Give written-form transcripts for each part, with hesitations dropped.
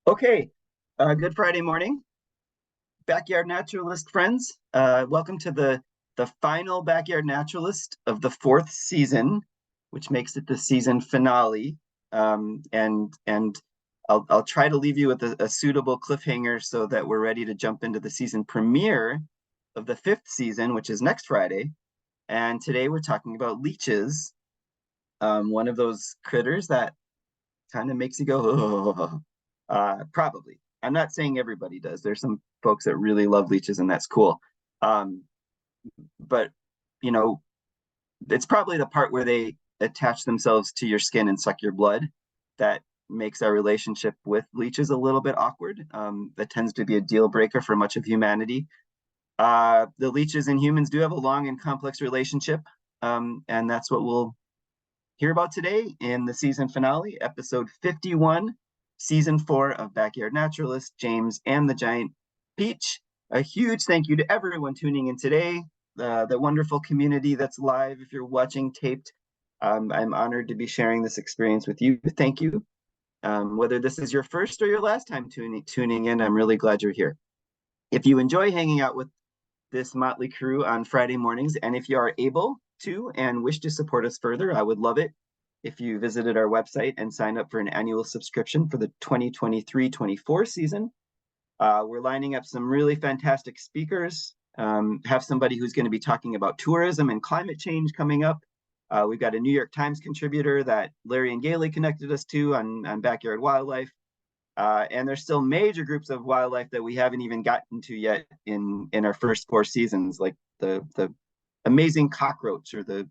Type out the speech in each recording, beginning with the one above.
Okay, good Friday morning, backyard naturalist friends. Welcome to the final backyard naturalist of the fourth season, which makes it the season finale. And I'll try to leave you with a suitable cliffhanger so that we're ready to jump into the season premiere of the fifth season, which is next Friday. And today we're talking about leeches, one of those critters that kind of makes you go, oh, probably. I'm not saying everybody does. There's some folks that really love leeches, and that's cool. Um, but you know, it's probably the part where they attach themselves to your skin and suck your blood that makes our relationship with leeches a little bit awkward. That tends to be a deal breaker for much of humanity. The leeches and humans do have a long and complex relationship, and that's what we'll hear about today in the season finale, episode 51, season 4 of Backyard Naturalist, James and the Giant Peach. A huge thank you to everyone tuning in today, the wonderful community that's live if you're watching taped. I'm honored to be sharing this experience with you. Thank you. Whether this is your first or your last time tuning in, I'm really glad you're here. If you enjoy hanging out with this motley crew on Friday mornings. And if you are able to and wish to support us further, I would love it if you visited our website and signed up for an annual subscription for the 2023-24 season. We're lining up some really fantastic speakers, have somebody who's going to be talking about tourism and climate change coming up. We've got a New York Times contributor that Larry and Gailey connected us to on Backyard Wildlife. And there's still major groups of wildlife that we haven't even gotten to yet in our first four seasons, like the amazing cockroach or the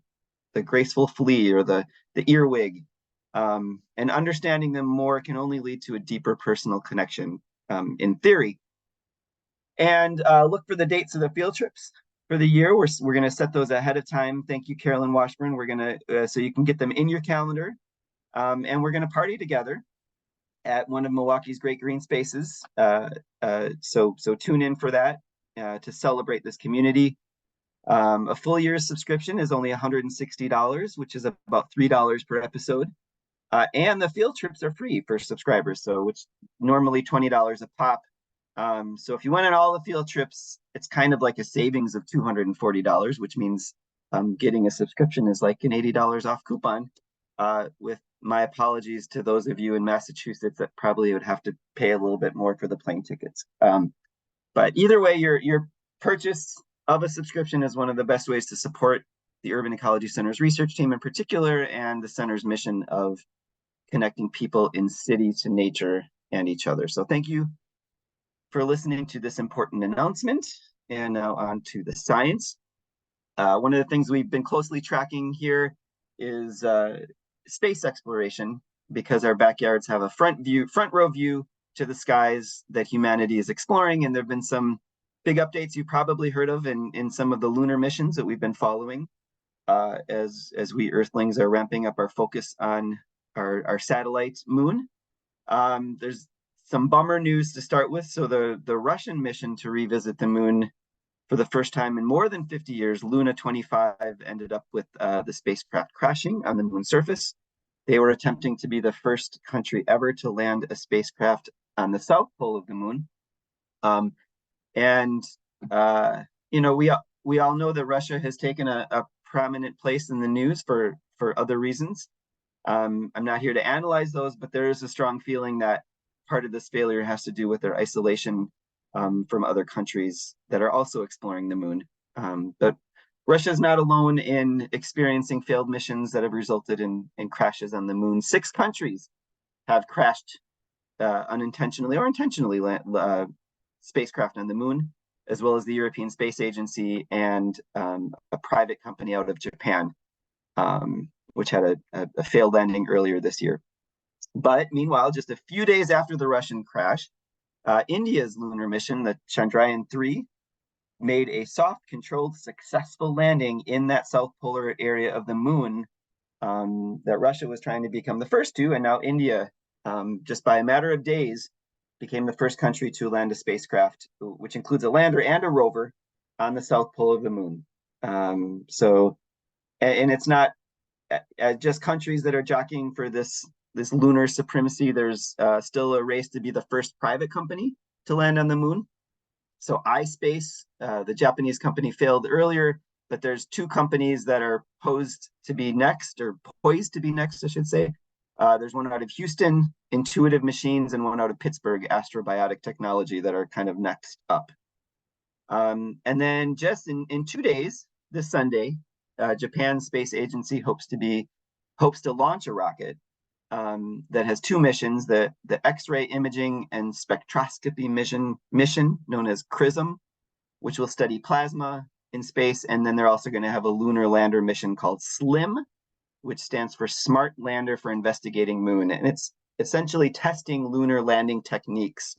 graceful flea or the earwig. And understanding them more can only lead to a deeper personal connection, in theory. And look for the dates of the field trips for the year. We're going to set those ahead of time. Thank you, Carolyn Washburn. We're going to so you can get them in your calendar, and we're going to party together at one of Milwaukee's great green spaces. So tune in for that to celebrate this community. A full year's subscription is only $160, which is about $3 per episode. And the field trips are free for subscribers, so which normally $20 a pop. So if you went on all the field trips, it's kind of like a savings of $240, which means getting a subscription is like an $80 off coupon. With my apologies to those of you in Massachusetts that probably would have to pay a little bit more for the plane tickets. But either way, your purchase of a subscription is one of the best ways to support the Urban Ecology Center's research team in particular, and the center's mission of connecting people in cities to nature and each other. So thank you for listening to this important announcement. And now on to the science. One of the things we've been closely tracking here is space exploration, because our backyards have a front row view to the skies that humanity is exploring. And there have been some big updates you probably heard of in some of the lunar missions that we've been following as we Earthlings are ramping up our focus on our satellite moon. There's some bummer news to start with. So the Russian mission to revisit the moon for the first time in more than 50 years, Luna 25, ended up with the spacecraft crashing on the moon's surface. They were attempting to be the first country ever to land a spacecraft on the south pole of the moon. And we all know that Russia has taken a prominent place in the news for other reasons. I'm not here to analyze those, but there is a strong feeling that part of this failure has to do with their isolation from other countries that are also exploring the moon. But Russia is not alone in experiencing failed missions that have resulted in crashes on the moon. 6 countries have crashed unintentionally or intentionally spacecraft on the moon, as well as the European Space Agency and a private company out of Japan, which had a failed landing earlier this year. But meanwhile, just a few days after the Russian crash, India's lunar mission, the Chandrayaan-3, made a soft, controlled, successful landing in that south polar area of the moon that Russia was trying to become the first to, and now India, just by a matter of days, became the first country to land a spacecraft, which includes a lander and a rover, on the south pole of the moon. And it's not just countries that are jockeying for this this lunar supremacy. There's still a race to be the first private company to land on the moon. So iSpace, the Japanese company, failed earlier, but there's two companies that are poised to be next, I should say. There's one out of Houston, Intuitive Machines, and one out of Pittsburgh, Astrobiotic Technology, that are kind of next up. And then just in 2 days, this Sunday, Japan's space agency hopes to launch a rocket that has two missions: the X-ray imaging and spectroscopy mission known as XRISM, which will study plasma in space, and then they're also going to have a lunar lander mission called SLIM, which stands for Smart Lander for Investigating Moon, and it's essentially testing lunar landing techniques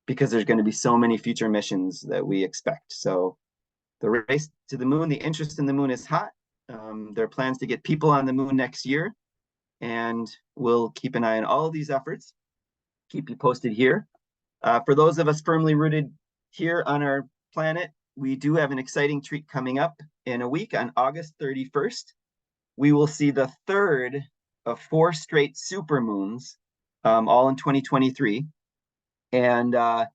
because there's going to be so many future missions that we expect. So the race to the moon, the interest in the moon is hot. There are plans to get people on the moon next year, and we'll keep an eye on all of these efforts, keep you posted here. For those of us firmly rooted here on our planet, we do have an exciting treat coming up in a week. On August 31st, we will see the third of 4 straight supermoons, all in 2023. And the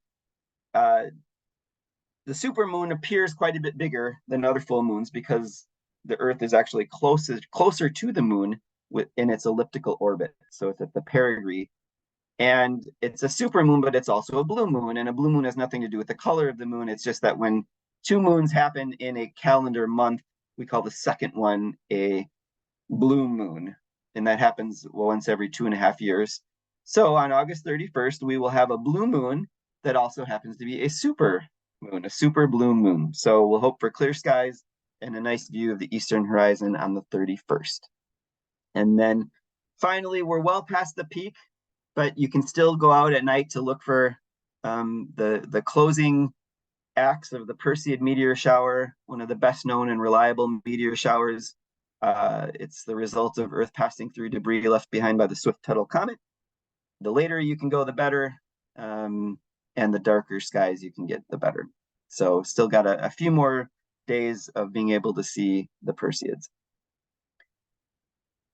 supermoon appears quite a bit bigger than other full moons because the Earth is actually closer to the moon in its elliptical orbit. So it's at the perigee. And it's a supermoon, but it's also a blue moon. And a blue moon has nothing to do with the color of the moon. It's just that when 2 moons happen in a calendar month, we call the second one a blue moon. And that happens once every 2.5 years. So on August 31st, we will have a blue moon that also happens to be a super moon, a super blue moon. So we'll hope for clear skies and a nice view of the eastern horizon on the 31st. And then finally, we're well past the peak, but you can still go out at night to look for the closing acts of the Perseid meteor shower, one of the best known and reliable meteor showers. It's the result of Earth passing through debris left behind by the Swift-Tuttle comet. The later you can go, the better, and the darker skies you can get, the better. So still got a few more days of being able to see the Perseids.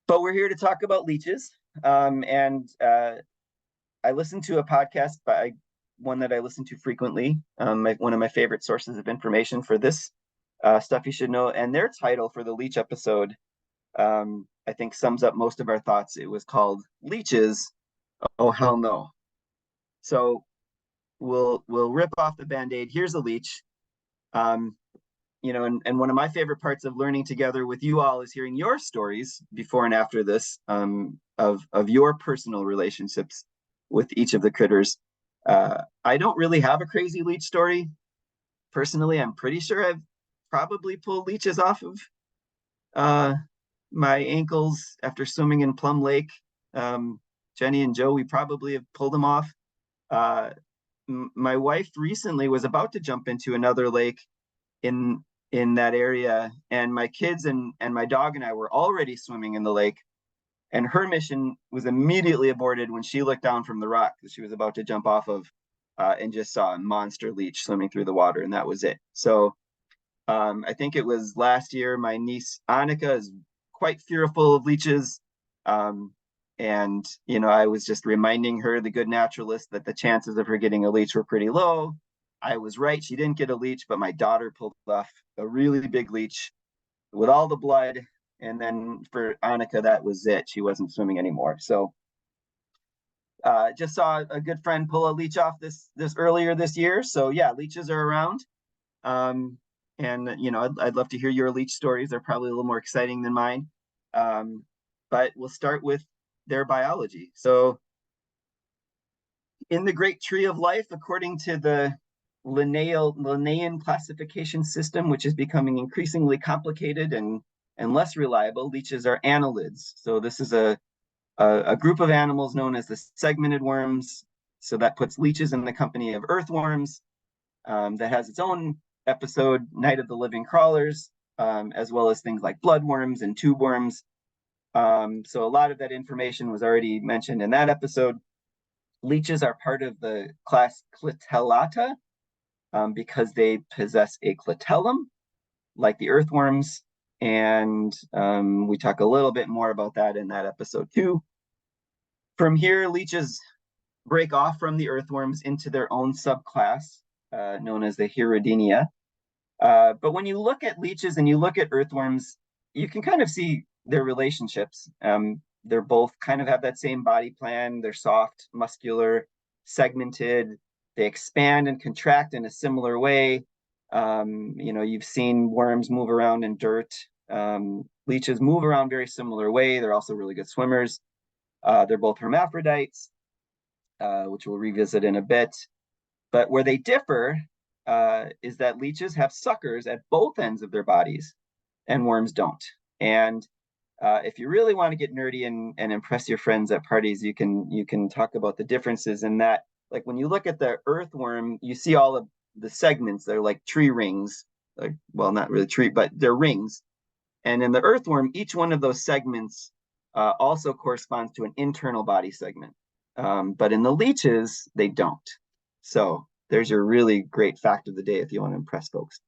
But we're here to talk about leeches, and I listened to a podcast by one that I listen to frequently, one of my favorite sources of information for this stuff you should know, and their title for the Leech episode, I think sums up most of our thoughts. It was called Leeches, Oh Hell No. So we'll rip off the Band-Aid. Here's a leech. And one of my favorite parts of learning together with you all is hearing your stories before and after this, of your personal relationships with each of the critters. I don't really have a crazy leech story. Personally, I'm pretty sure I've probably pulled leeches off of my ankles after swimming in Plum Lake. Jenny and Joe, we probably have pulled them off. My wife recently was about to jump into another lake in that area, and my kids and my dog and I were already swimming in the lake, and her mission was immediately aborted when she looked down from the rock that she was about to jump off of, and just saw a monster leech swimming through the water, and that was it. So I think it was last year, my niece Annika is quite fearful of leeches, and I was just reminding her, the good naturalist, that the chances of her getting a leech were pretty low. I was right. She didn't get a leech, but my daughter pulled off a really big leech with all the blood. And then for Annika, that was it. She wasn't swimming anymore. So just saw a good friend pull a leech off this earlier this year. So yeah, leeches are around. And I'd love to hear your leech stories. They're probably a little more exciting than mine. But we'll start with their biology. So in the great tree of life, according to the Linnaean classification system, which is becoming increasingly complicated and less reliable, leeches are annelids. So this is a group of animals known as the segmented worms. So that puts leeches in the company of earthworms. That has its own episode, Night of the Living Crawlers, as well as things like bloodworms and tube worms. So a lot of that information was already mentioned in that episode. Leeches are part of the class Clitellata, because they possess a clitellum, like the earthworms. And we talk a little bit more about that in that episode too. From here, leeches break off from the earthworms into their own subclass, known as the Hirudinea. But when you look at leeches and you look at earthworms, you can kind of see their relationships. They're both kind of have that same body plan. They're soft, muscular, segmented. They expand and contract in a similar way. You've seen worms move around in dirt. Leeches move around very similar way. They're also really good swimmers. They're both hermaphrodites, which we'll revisit in a bit. But where they differ is that leeches have suckers at both ends of their bodies, and worms don't. And if you really want to get nerdy and impress your friends at parties, you can talk about the differences in that. Like when you look at the earthworm, you see all of the segments. They're like tree rings. Like, well, not really tree, but they're rings. And in the earthworm, each one of those segments also corresponds to an internal body segment. But in the leeches, they don't. So there's your really great fact of the day if you want to impress folks.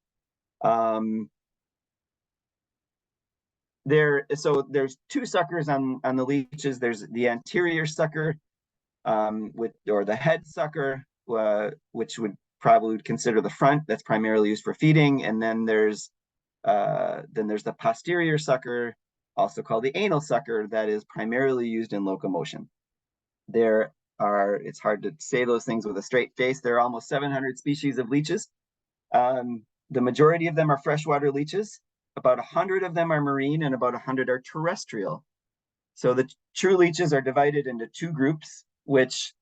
There's two suckers on the leeches. There's the anterior sucker, or the head sucker, which would probably consider the front. That's primarily used for feeding, and then there's the posterior sucker, also called the anal sucker, that is primarily used in locomotion. It's hard to say those things with a straight face. There are almost 700 species of leeches. The majority of them are freshwater leeches. About 100 of them are marine and about 100 are terrestrial. So the true leeches are divided into two groups, which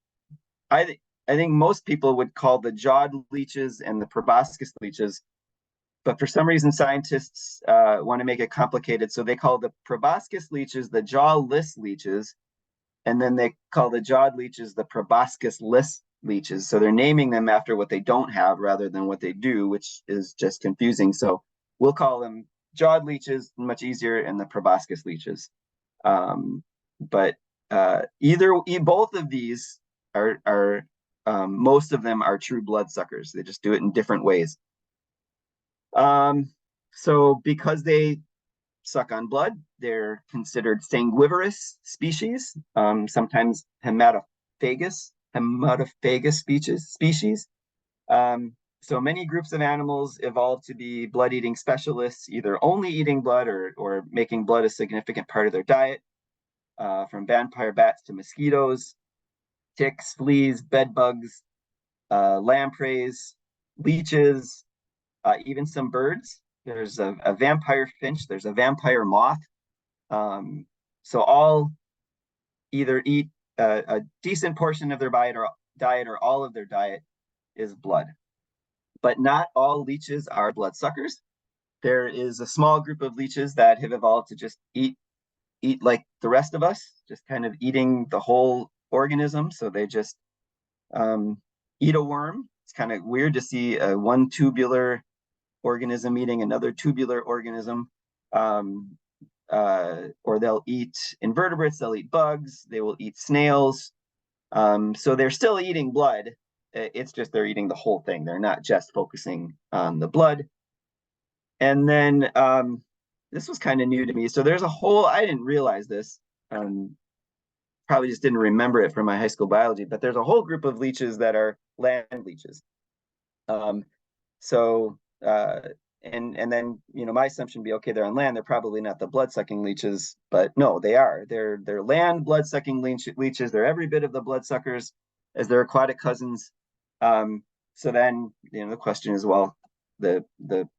I think most people would call the jawed leeches and the proboscis leeches. But for some reason, scientists want to make it complicated. So they call the proboscis leeches the jawless leeches, and then they call the jawed leeches the proboscis-less leeches. So they're naming them after what they don't have rather than what they do, which is just confusing. So we'll call them jawed leeches, much easier, and the proboscis leeches. But both of these are most of them are true bloodsuckers. They just do it in different ways. So because they suck on blood, they're considered sanguivorous species, sometimes hematophagous species. So many groups of animals evolved to be blood-eating specialists, either only eating blood or making blood a significant part of their diet, from vampire bats to mosquitoes, ticks, fleas, bed bugs, lampreys, leeches, even some birds. There's a vampire finch, there's a vampire moth. So all either eat a decent portion of their diet or all of their diet is blood. But not all leeches are bloodsuckers. There is a small group of leeches that have evolved to just eat like the rest of us, just kind of eating the whole organism. So they just eat a worm. It's kind of weird to see one tubular organism eating another tubular organism. Or they'll eat invertebrates, they'll eat bugs, they will eat snails. So they're still eating blood. It's just they're eating the whole thing. They're not just focusing on the blood. And then this was kind of new to me. So there's I didn't realize this. Probably just didn't remember it from my high school biology, but there's a whole group of leeches that are land leeches. And then my assumption would be, okay, they're on land, they're probably not the blood-sucking leeches, but no, they are. They're land blood-sucking leeches. They're every bit of the bloodsuckers as their aquatic cousins. So then the question is, well, the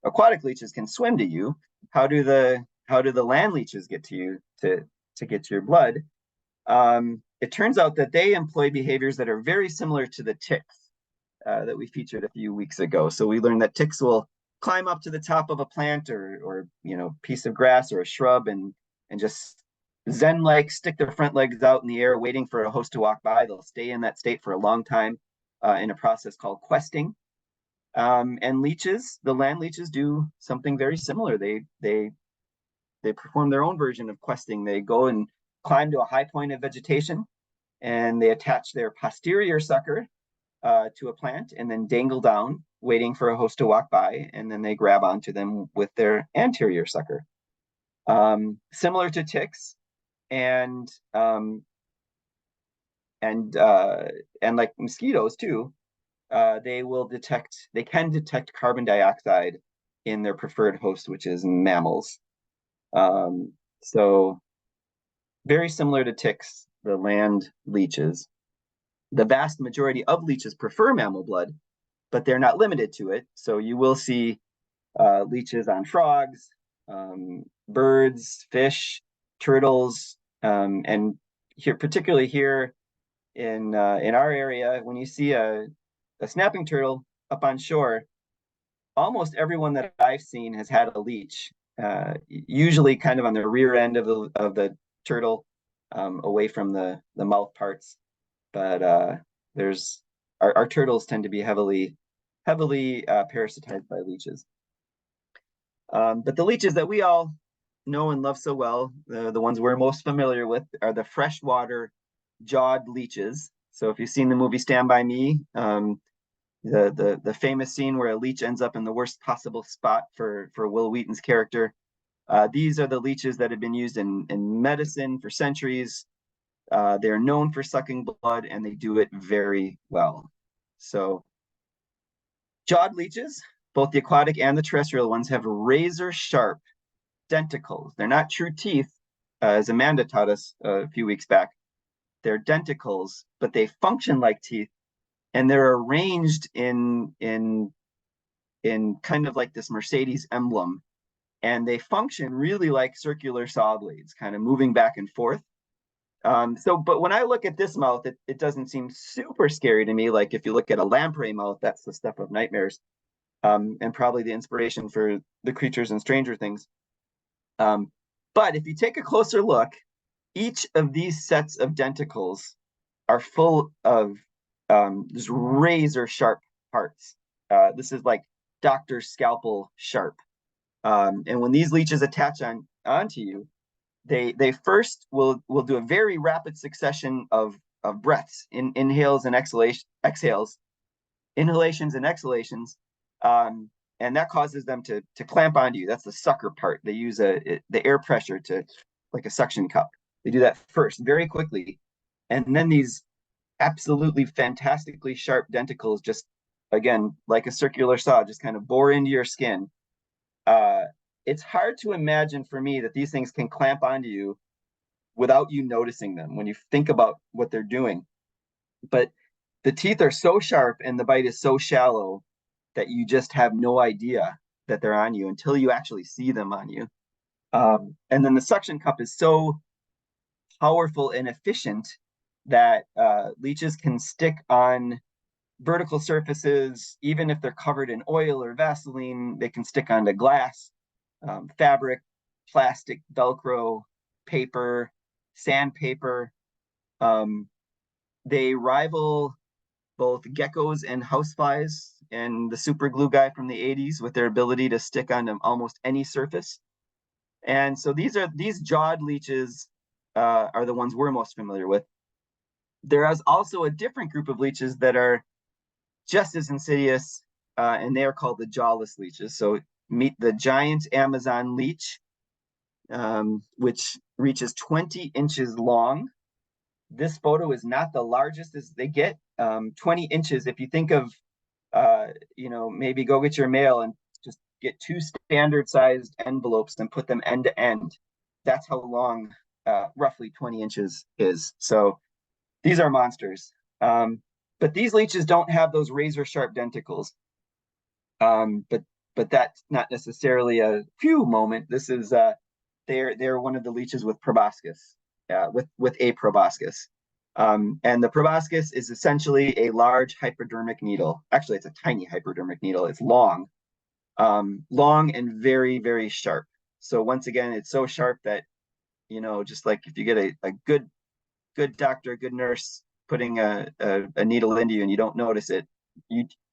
aquatic leeches can swim to you. How do the land leeches get to you to get to your blood? It turns out that they employ behaviors that are very similar to the ticks that we featured a few weeks ago. So we learned that ticks will climb up to the top of a plant or piece of grass or a shrub and just zen-like stick their front legs out in the air waiting for a host to walk by. They'll stay in that state for a long time in a process called questing. And leeches, the land leeches, do something very similar. They perform their own version of questing. They go and climb to a high point of vegetation and they attach their posterior sucker to a plant and then dangle down, waiting for a host to walk by, and then they grab onto them with their anterior sucker. Similar to ticks, and and like mosquitoes too, they can detect carbon dioxide in their preferred host, which is mammals. So very similar to ticks, the land leeches. The vast majority of leeches prefer mammal blood, but they're not limited to it. So you will see leeches on frogs, birds, fish, turtles, and here, particularly here in our area, when you see a snapping turtle up on shore, almost everyone that I've seen has had a leech, usually kind of on the rear end of the turtle, away from the mouth parts. But there's our turtles tend to be heavily parasitized by leeches. But the leeches that we all know and love so well, the ones we're most familiar with, are the freshwater jawed leeches. So if you've seen the movie Stand By Me, the famous scene where a leech ends up in the worst possible spot for Will Wheaton's character, these are the leeches that have been used in medicine for centuries. They're known for sucking blood, and they do it very well. So jawed leeches, both the aquatic and the terrestrial ones, have razor sharp denticles. They're not true teeth, as Amanda taught us a few weeks back. They're denticles, but they function like teeth, and they're arranged in kind of like this Mercedes emblem, and they function really like circular saw blades, kind of moving back and forth. But when I look at this mouth, it doesn't seem super scary to me. Like if you look at a lamprey mouth, that's the stuff of nightmares, and probably the inspiration for the creatures in Stranger Things. But if you take a closer look, each of these sets of denticles are full of just razor sharp parts. This is like doctor's scalpel sharp. And when these leeches attach onto you, they first will do a very rapid succession of breaths, inhales and exhales, inhalations and exhalations, and that causes them to clamp onto you. That's the sucker part. They use the air pressure to, like a suction cup. They do that first, very quickly, and then these absolutely fantastically sharp denticles, just again like a circular saw, just kind of bore into your skin. It's hard to imagine for me that these things can clamp onto you without you noticing them when you think about what they're doing. But the teeth are so sharp and the bite is so shallow that you just have no idea that they're on you until you actually see them on you. And then the suction cup is so powerful and efficient that leeches can stick on vertical surfaces, even if they're covered in oil or Vaseline. They can stick onto glass, fabric, plastic, Velcro, paper, sandpaper. They rival both geckos and houseflies and the super glue guy from the 80s with their ability to stick onto almost any surface. And so these jawed leeches are the ones we're most familiar with. There is also a different group of leeches that are just as insidious, and they are called the jawless leeches. So meet the giant Amazon leech, which reaches 20 inches long. This photo is not the largest as they get. 20 inches, if you think of, maybe go get your mail and just get two standard sized envelopes and put them end to end. That's how long roughly 20 inches is. So these are monsters. But these leeches don't have those razor sharp denticles. But that's not necessarily a phew moment. This is they're one of the leeches with proboscis, with a proboscis. And the proboscis is essentially a large hypodermic needle. Actually, it's a tiny hypodermic needle. It's long and very, very sharp. So once again, it's so sharp that, just like if you get a good doctor, good nurse putting a needle into you and you don't notice it,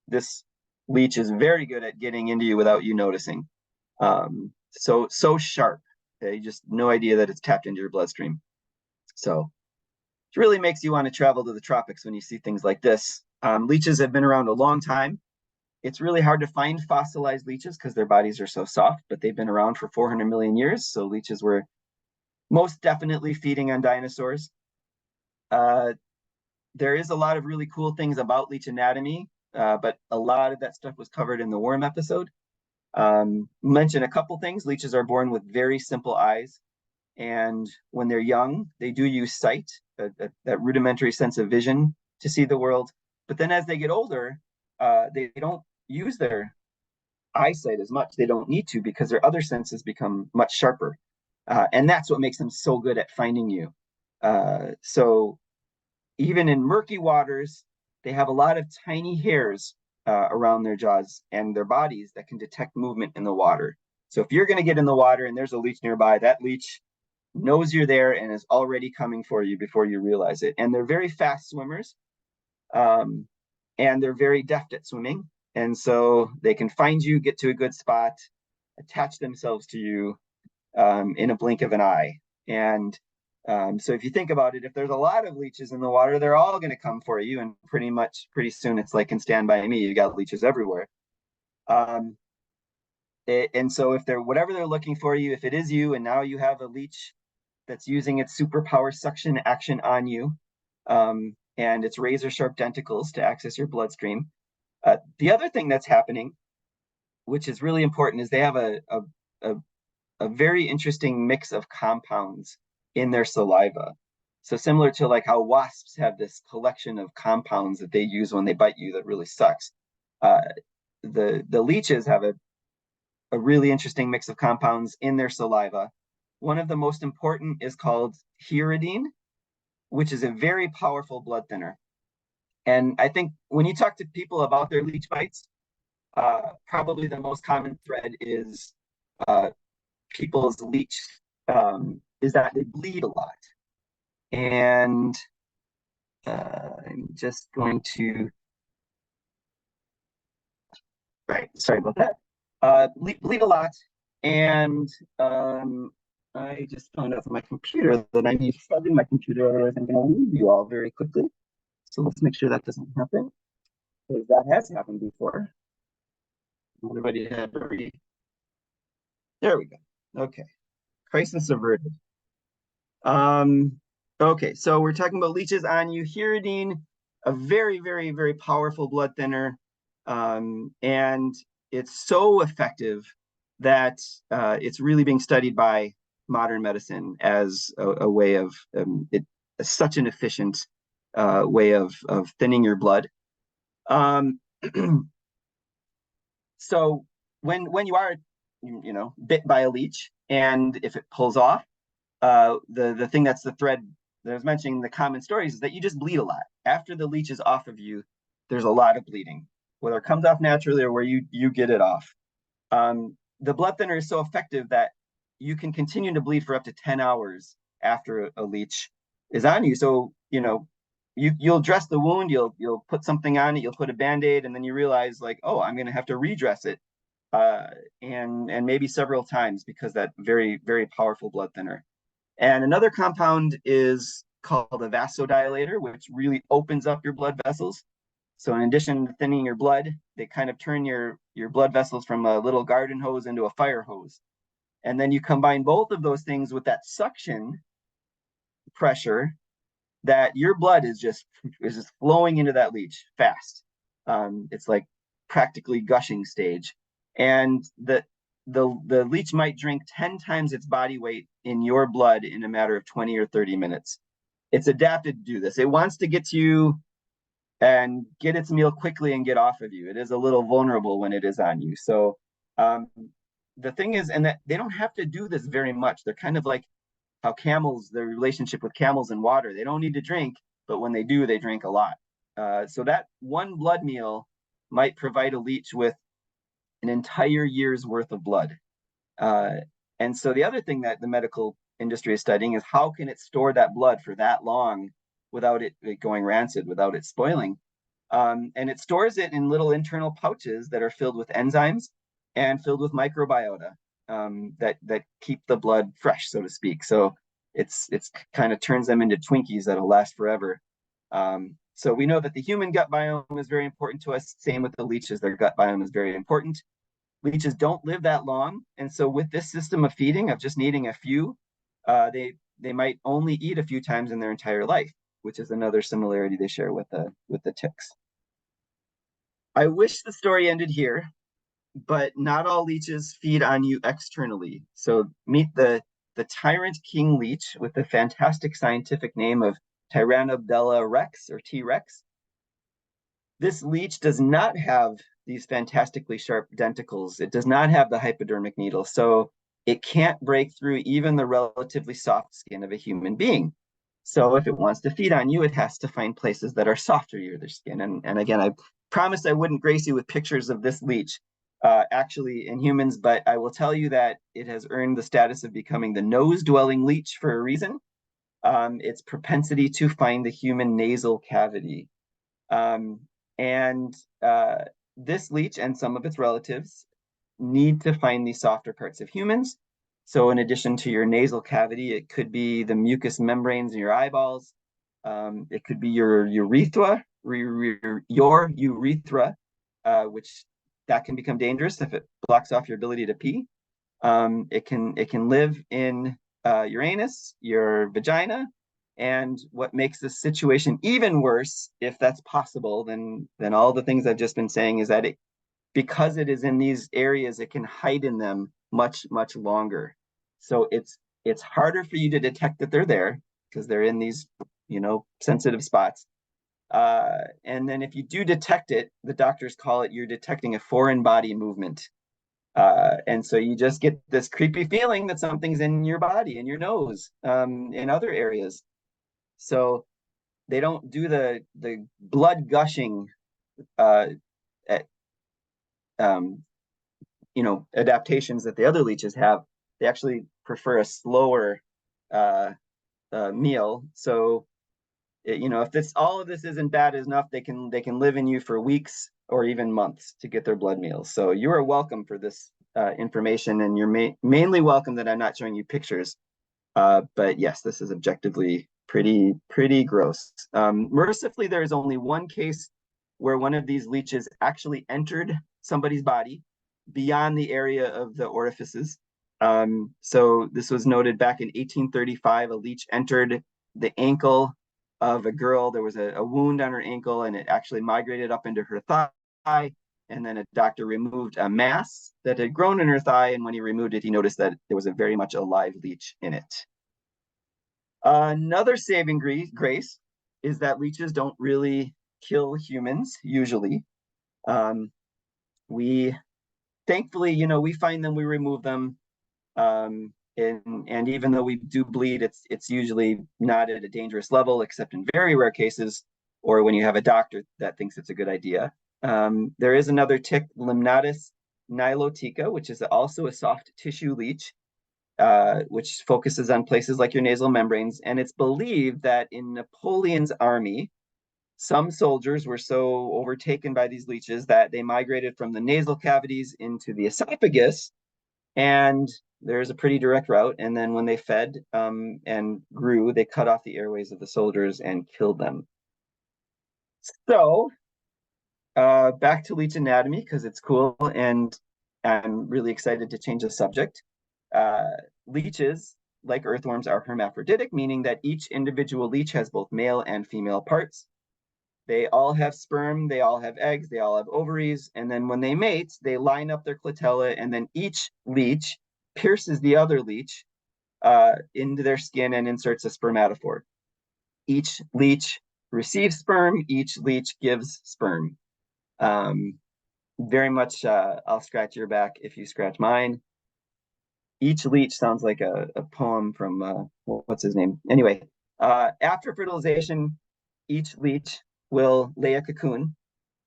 this leech is very good at getting into you without you noticing. So sharp, you just no idea that it's tapped into your bloodstream. So it really makes you want to travel to the tropics when you see things like this. Leeches have been around a long time. It's really hard to find fossilized leeches because their bodies are so soft, but they've been around for 400 million years. So leeches were most definitely feeding on dinosaurs. there is a lot of really cool things about leech anatomy, but a lot of that stuff was covered in the worm episode. Mention a couple things. Leeches are born with very simple eyes. And when they're young, they do use sight, that rudimentary sense of vision to see the world. But then as they get older, they don't use their eyesight as much. They don't need to because their other senses become much sharper. And that's what makes them so good at finding you. So even in murky waters, they have a lot of tiny hairs around their jaws and their bodies that can detect movement in the water. So if you're going to get in the water and there's a leech nearby, that leech knows you're there and is already coming for you before you realize it. And they're very fast swimmers, and they're very deft at swimming. And so they can find you, get to a good spot, attach themselves to you in a blink of an eye. And so if you think about it, if there's a lot of leeches in the water, they're all going to come for you. And pretty soon it's like in Stand By Me, you got leeches everywhere. And so if they're whatever they're looking for you, if it is you and now you have a leech that's using its superpower suction action on you, and its razor sharp denticles to access your bloodstream. The other thing that's happening, which is really important, is they have a very interesting mix of compounds in their saliva. So similar to like how wasps have this collection of compounds that they use when they bite you that really sucks. The leeches have a really interesting mix of compounds in their saliva. One of the most important is called hirudine, which is a very powerful blood thinner. And I think when you talk to people about their leech bites, probably the most common thread is people's leech is that they bleed a lot. And I'm just going to, right, sorry about that. Bleed a lot. And I just found out from my computer that I need to plug in my computer, otherwise I'm going to leave you all very quickly. So let's make sure that doesn't happen, because that has happened before. Everybody had very. There we go. Okay. Crisis averted. Okay, so we're talking about leeches on you. Hirudine, a very, very, very powerful blood thinner. And it's so effective that it's really being studied by modern medicine as a way of such an efficient way of thinning your blood. So when you are bit by a leech, and if it pulls off, the thing that's the thread that I was mentioning, the common stories, is that you just bleed a lot. After the leech is off of you, there's a lot of bleeding, whether it comes off naturally or where you get it off. The blood thinner is so effective that you can continue to bleed for up to 10 hours after a leech is on you. So, you'll dress the wound, you'll put something on it, you'll put a Band-Aid, and then you realize like, oh, I'm going to have to redress it. And maybe several times, because that very, very powerful blood thinner. And another compound is called a vasodilator, which really opens up your blood vessels. So in addition to thinning your blood, they kind of turn your blood vessels from a little garden hose into a fire hose. And then you combine both of those things with that suction pressure, that your blood is just flowing into that leech fast. It's like practically gushing stage. And the leech might drink 10 times its body weight in your blood in a matter of 20 or 30 minutes. It's adapted to do this. It wants to get to you and get its meal quickly and get off of you. It is a little vulnerable when it is on you. So the thing is, and that they don't have to do this very much. They're kind of like how camels, their relationship with camels and water. They don't need to drink, but when they do, they drink a lot. So that one blood meal might provide a leech with an entire year's worth of blood. And so the other thing that the medical industry is studying is how can it store that blood for that long without it going rancid, without it spoiling. And it stores it in little internal pouches that are filled with enzymes and filled with microbiota that keep the blood fresh, so to speak. So it's kind of turns them into Twinkies that'll last forever. So we know that the human gut biome is very important to us. Same with the leeches, their gut biome is very important. Leeches don't live that long. And so with this system of feeding, of just needing a few, they might only eat a few times in their entire life. which is another similarity they share with the ticks. I wish the story ended here, but not all leeches feed on you externally. So meet the tyrant king leech with the fantastic scientific name of Tyrannobella rex or T-Rex. This leech does not have these fantastically sharp denticles. It does not have the hypodermic needle, so it can't break through even the relatively soft skin of a human being. So if it wants to feed on you, it has to find places that are softer to your skin. And again, I promised I wouldn't grace you with pictures of this leech actually in humans, but I will tell you that it has earned the status of becoming the nose-dwelling leech for a reason. Its propensity to find the human nasal cavity. Um, and this leech and some of its relatives need to find the softer parts of humans. So in addition to your nasal cavity, it could be the mucous membranes in your eyeballs. It could be your urethra, which that can become dangerous if it blocks off your ability to pee. It can live in your anus, your vagina, and what makes this situation even worse, if that's possible, than all the things I've just been saying, is that because it is in these areas, it can hide in them much longer. So it's harder for you to detect that they're there because they're in these sensitive spots. And then if you do detect it, the doctors call it you're detecting a foreign body movement. And so you just get this creepy feeling that something's in your body, in your nose, in other areas. So they don't do the blood gushing adaptations that the other leeches have. They actually prefer a slower meal. So if all of this isn't bad enough, they can live in you for weeks or even months to get their blood meals. So you are welcome for this information, and you're mainly welcome that I'm not showing you pictures. But yes, this is objectively pretty gross. Mercifully, there is only one case where one of these leeches actually entered somebody's body beyond the area of the orifices. So this was noted back in 1835. A leech entered the ankle of a girl. There was a wound on her ankle, and it actually migrated up into her thigh. And then a doctor removed a mass that had grown in her thigh. And when he removed it, he noticed that there was a very much alive leech in it. Another saving grace is that leeches don't really kill humans usually. We thankfully, we find them, we remove them. And even though we do bleed, it's usually not at a dangerous level, except in very rare cases, or when you have a doctor that thinks it's a good idea. There is another tick, Limnatus nilotica, which is also a soft tissue leech, which focuses on places like your nasal membranes. And it's believed that in Napoleon's army, some soldiers were so overtaken by these leeches that they migrated from the nasal cavities into the esophagus, and there's a pretty direct route. And then when they fed and grew, they cut off the airways of the soldiers and killed them. So back to leech anatomy, because it's cool, and I'm really excited to change the subject. Leeches, like earthworms, are hermaphroditic, meaning that each individual leech has both male and female parts. They all have sperm, they all have eggs, they all have ovaries, and then when they mate, they line up their clatella, and then each leech pierces the other leech into their skin and inserts a spermatophore. Each leech receives sperm, each leech gives sperm. Very much, I'll scratch your back if you scratch mine. Each leech sounds like a poem from, what's his name? Anyway, after fertilization, each leech will lay a cocoon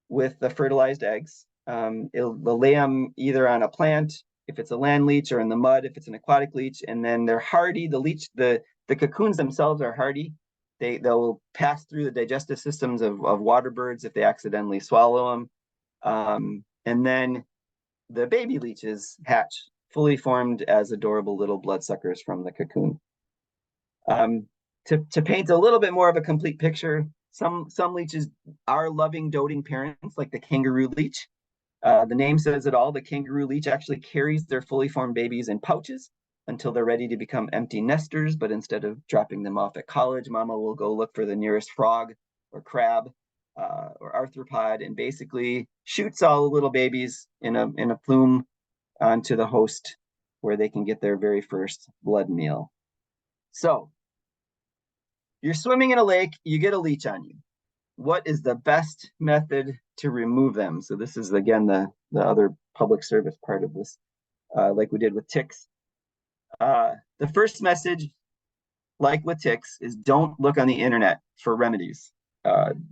with the fertilized eggs. They'll lay them either on a plant, if it's a land leech, or in the mud, if it's an aquatic leech, and then they're hardy. The cocoons themselves are hardy. They'll pass through the digestive systems of water birds if they accidentally swallow them. And then the baby leeches hatch, fully formed as adorable little bloodsuckers from the cocoon. To paint a little bit more of a complete picture, some leeches are loving, doting parents, like the kangaroo leech. The name says it all. The kangaroo leech actually carries their fully formed babies in pouches. until they're ready to become empty nesters, but instead of dropping them off at college, mama will go look for the nearest frog or crab or arthropod and basically shoots all the little babies in a plume onto the host where they can get their very first blood meal. So you're swimming in a lake, you get a leech on you. What is the best method to remove them? So this is, again, the other public service part of this, like we did with ticks. The first message, like with ticks, is don't look on the internet for remedies.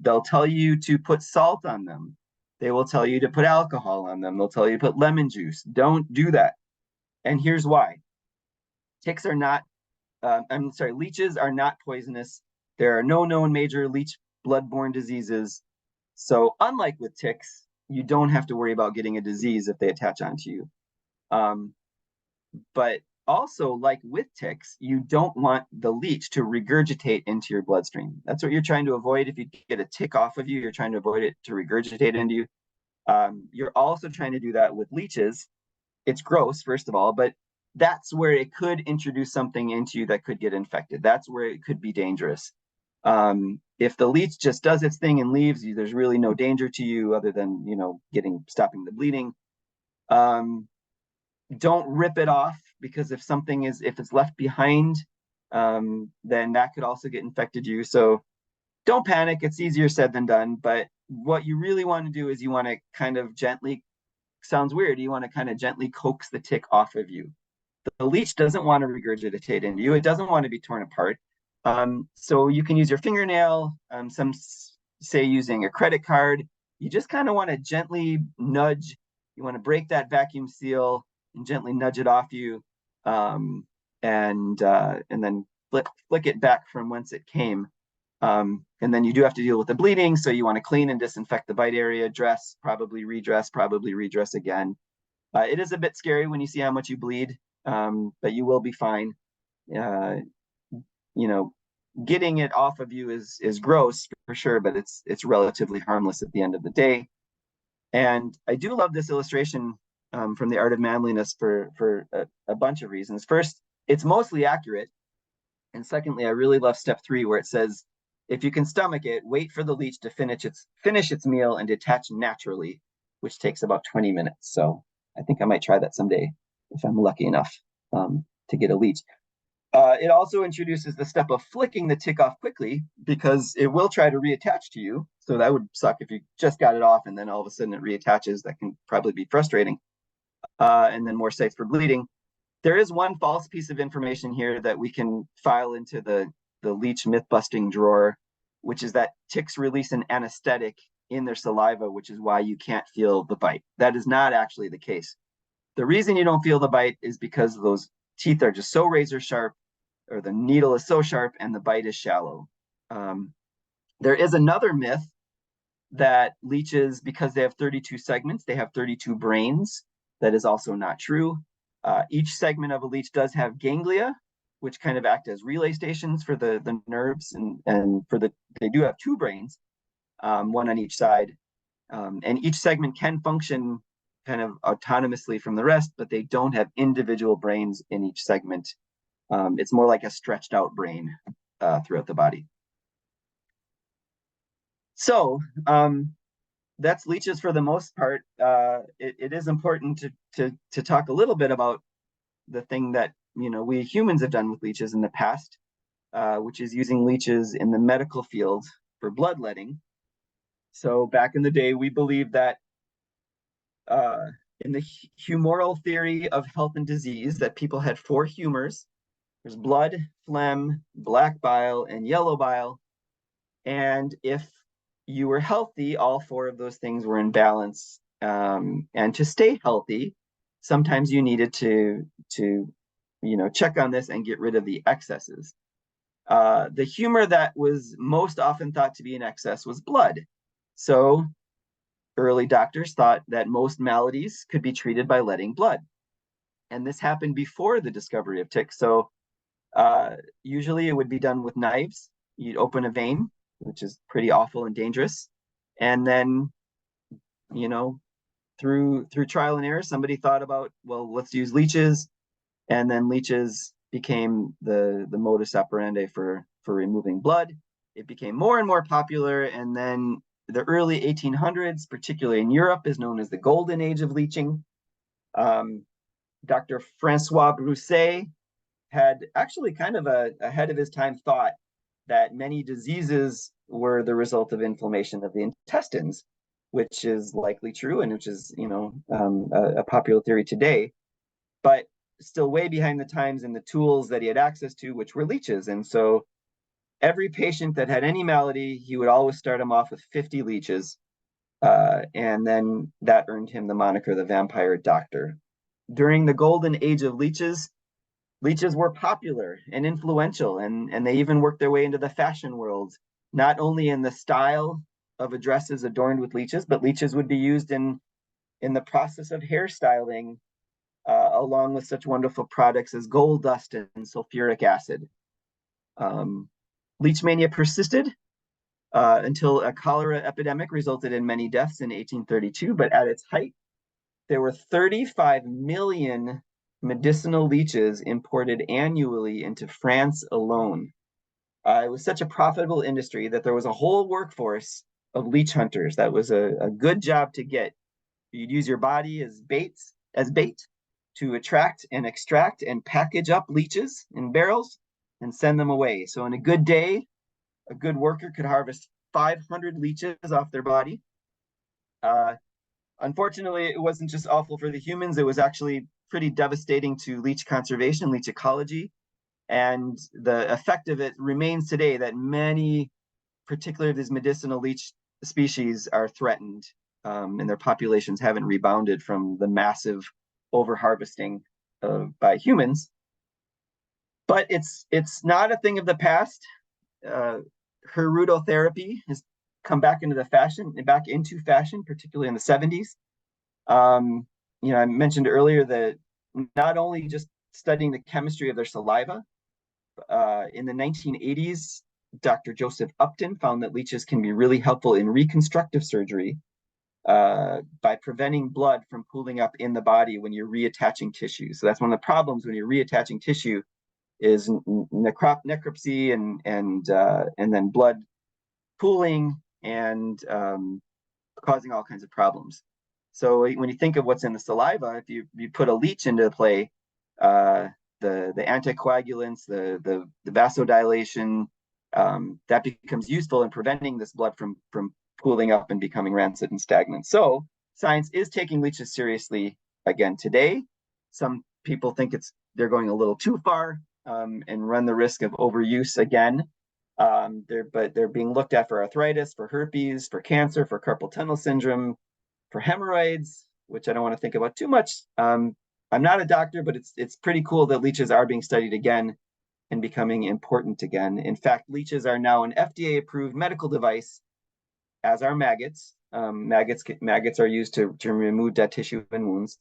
They'll tell you to put salt on them. They will tell you to put alcohol on them. They'll tell you to put lemon juice. Don't do that. And here's why. Ticks are not, leeches are not poisonous. There are no known major leech bloodborne diseases. So unlike with ticks, you don't have to worry about getting a disease if they attach onto you. But also, like with ticks, you don't want the leech to regurgitate into your bloodstream. That's what you're trying to avoid. If you get a tick off of you, you're trying to avoid it to regurgitate into you. You're also trying to do that with leeches. It's gross, first of all, but that's where it could introduce something into you that could get infected. That's where it could be dangerous. If the leech just does its thing and leaves you, there's really no danger to you other than, stopping the bleeding. Don't rip it off, because if it's left behind, then that could also get infected you. So don't panic. It's easier said than done. But what you really want to do is you want to kind of gently, sounds weird, you want to kind of gently coax the tick off of you. The leech doesn't want to regurgitate into you. It doesn't want to be torn apart. So you can use your fingernail, some say using a credit card. You just kind of want to gently nudge. You want to break that vacuum seal and gently nudge it off you, and then flick it back from whence it came. And then you do have to deal with the bleeding, so you want to clean and disinfect the bite area, dress, probably redress again. It is a bit scary when you see how much you bleed, but you will be fine. Getting it off of you is gross for sure, but it's relatively harmless at the end of the day. And I do love this illustration from The Art of Manliness for a bunch of reasons. First, it's mostly accurate. And secondly, I really love step 3, where it says, if you can stomach it, wait for the leech to finish its meal and detach naturally, which takes about 20 minutes. So I think I might try that someday if I'm lucky enough to get a leech. It also introduces the step of flicking the tick off quickly, because it will try to reattach to you. So that would suck if you just got it off and then all of a sudden it reattaches. That can probably be frustrating. And then more sites for bleeding. There is one false piece of information here that we can file into the leech myth-busting drawer, which is that ticks release an anesthetic in their saliva, which is why you can't feel the bite. That is not actually the case. The reason you don't feel the bite is because those teeth are just so razor sharp, or the needle is so sharp, and the bite is shallow. There is another myth that leeches, because they have 32 segments, they have 32 brains. That is also not true. Each segment of a leech does have ganglia, which kind of act as relay stations for the nerves, and they do have 2 brains, one on each side. And each segment can function kind of autonomously from the rest, but they don't have individual brains in each segment. It's more like a stretched out brain throughout the body. So that's leeches for the most part. It is important to talk a little bit about the thing that we humans have done with leeches in the past, which is using leeches in the medical field for bloodletting. So back in the day, we believed that in the humoral theory of health and disease, that people had 4 humors. There's blood, phlegm, black bile, and yellow bile. And if you were healthy, all 4 of those things were in balance. And to stay healthy, sometimes you needed to check on this and get rid of the excesses. The humor that was most often thought to be in excess was blood. So early doctors thought that most maladies could be treated by letting blood. And this happened before the discovery of ticks. So usually it would be done with knives. You'd open a vein, which is pretty awful and dangerous. And then, through trial and error, somebody thought about, well, let's use leeches. And then leeches became the modus operandi for removing blood. It became more and more popular, and then the early 1800s, particularly in Europe, is known as the golden age of leeching. Dr. Francois Broussais had actually kind of a ahead of his time thought that many diseases were the result of inflammation of the intestines, which is likely true and which is, a popular theory today, but still way behind the times in the tools that he had access to, which were leeches. And so every patient that had any malady, he would always start him off with 50 leeches. And then that earned him the moniker the vampire doctor. During the golden age of leeches, leeches were popular and influential, and they even worked their way into the fashion world, not only in the style of dresses adorned with leeches, but leeches would be used in the process of hairstyling, along with such wonderful products as gold dust and sulfuric acid. Leech mania persisted until a cholera epidemic resulted in many deaths in 1832, but at its height, there were 35 million medicinal leeches imported annually into France alone. It was such a profitable industry that there was a whole workforce of leech hunters. That was a good job to get. You'd use your body as bait to attract and extract and package up leeches in barrels and send them away. So in a good day, a good worker could harvest 500 leeches off their body. Unfortunately, it wasn't just awful for the humans, it was actually pretty devastating to leech conservation, leech ecology. And the effect of it remains today that many, particularly these medicinal leech species, are threatened, and their populations haven't rebounded from the massive overharvesting by humans. But it's not a thing of the past. Hirudotherapy has come back into fashion, particularly in the 70s. I mentioned earlier that not only just studying the chemistry of their saliva, in the 1980s, Dr. Joseph Upton found that leeches can be really helpful in reconstructive surgery by preventing blood from pooling up in the body when you're reattaching tissue. So that's one of the problems when you're reattaching tissue is necropsy and then blood pooling and causing all kinds of problems. So when you think of what's in the saliva, if you put a leech into play, the anticoagulants, the vasodilation, that becomes useful in preventing this blood from pooling up and becoming rancid and stagnant. So science is taking leeches seriously again today. Some people think they're going a little too far, and run the risk of overuse again. But they're being looked at for arthritis, for herpes, for cancer, for carpal tunnel syndrome, for hemorrhoids, which I don't want to think about too much. I'm not a doctor, but it's pretty cool that leeches are being studied again and becoming important again. In fact, leeches are now an FDA-approved medical device, as are maggots. Maggots are used to remove dead tissue in wounds.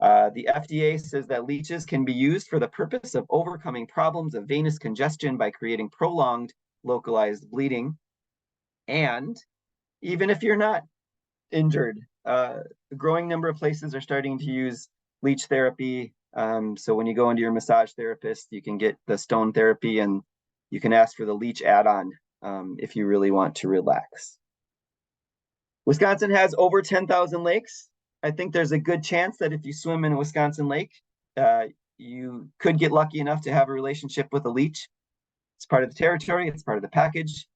The FDA says that leeches can be used for the purpose of overcoming problems of venous congestion by creating prolonged localized bleeding. And even if you're not injured, a growing number of places are starting to use leech therapy. So when you go into your massage therapist, you can get the stone therapy and you can ask for the leech add-on if you really want to relax. Wisconsin has over 10,000 lakes. I think there's a good chance that if you swim in a Wisconsin lake, you could get lucky enough to have a relationship with a leech. It's part of the territory, it's part of the package.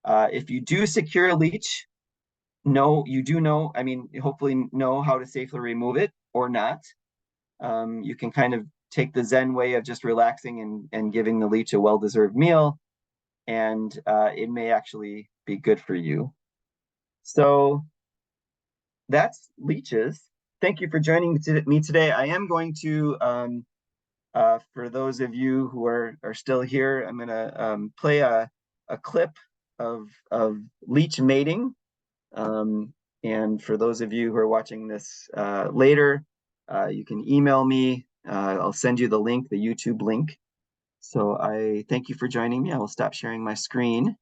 If you do secure a leech, hopefully know how to safely remove it or not. You can kind of take the Zen way of just relaxing and giving the leech a well-deserved meal, and it may actually be good for you. So that's leeches. Thank you for joining me today. I am going to, for those of you who are still here, I'm going to play a clip of leech mating. And for those of you who are watching this later, you can email me. I'll send you the link, the YouTube link. So I thank you for joining me. I will stop sharing my screen.